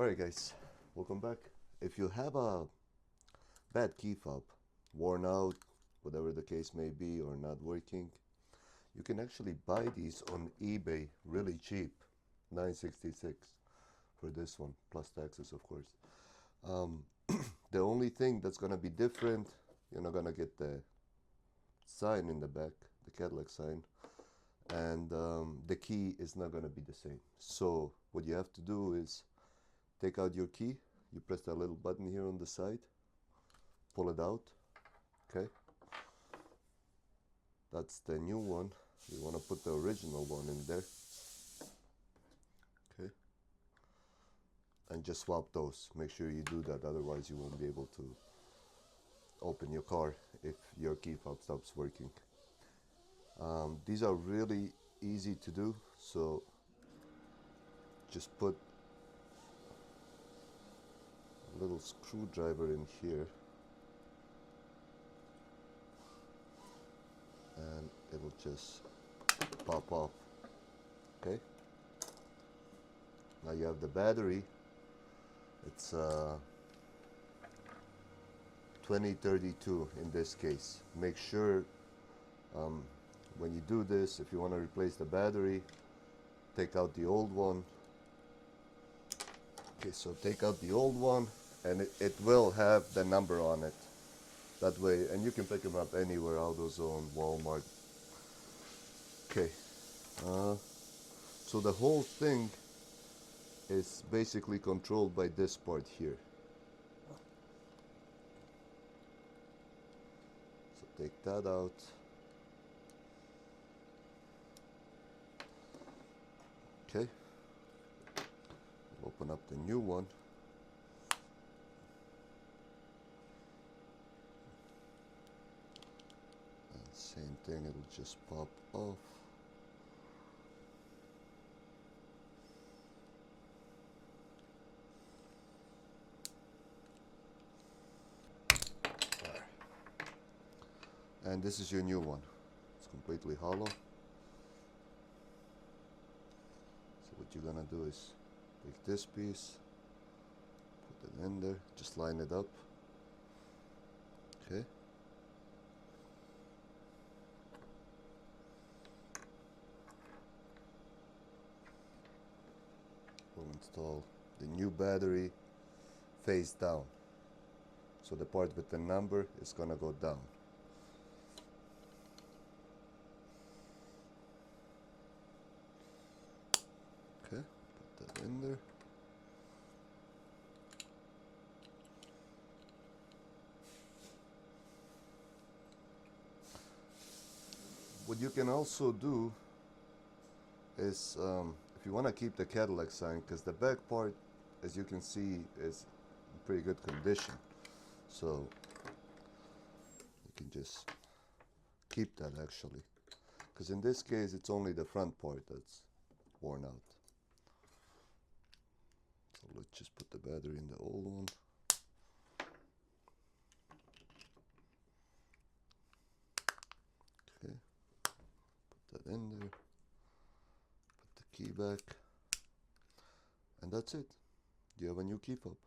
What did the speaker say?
Alright guys, welcome back. If you have a bad key fob, worn out, whatever the case may be, or not working, you can actually buy these on eBay really cheap, $9.66 for this one, plus taxes of course. The only thing that's gonna be different, you're not gonna get the sign in the back, the Cadillac sign, and the key is not gonna be the same. So what you have to do is take out your key, you press that little button here on the side, pull it out, okay? That's the new one. You want to put the original one in there, okay? And just swap those. Make sure you do that, otherwise you won't be able to open your car if your key fob stops working. These are really easy to do, so just put a little screwdriver in here and it will just pop off. Okay, now you have the battery. It's 2032 in this case. Make sure when you do this, if you want to replace the battery, take out the old one. Okay, so take out the old one and it will have the number on it. That way, and you can pick them up anywhere, AutoZone, Walmart. Okay, so the whole thing is basically controlled by this part here. So take that out. Okay, open up the new one. Same thing, it'll just pop off. And this is your new one. It's completely hollow. So what you're gonna do is take this piece, put it in there, just line it up. Okay. We'll install the new battery face down. So the part with the number is gonna go down. Okay, put that in there. What you can also do is if you want to keep the Cadillac sign, because the back part, as you can see, is in pretty good condition, so you can just keep that actually, because in this case it's only the front part that's worn out. So let's just put the battery in the old one. Okay, put that in there, put the key back, and that's it. You have a new key fob.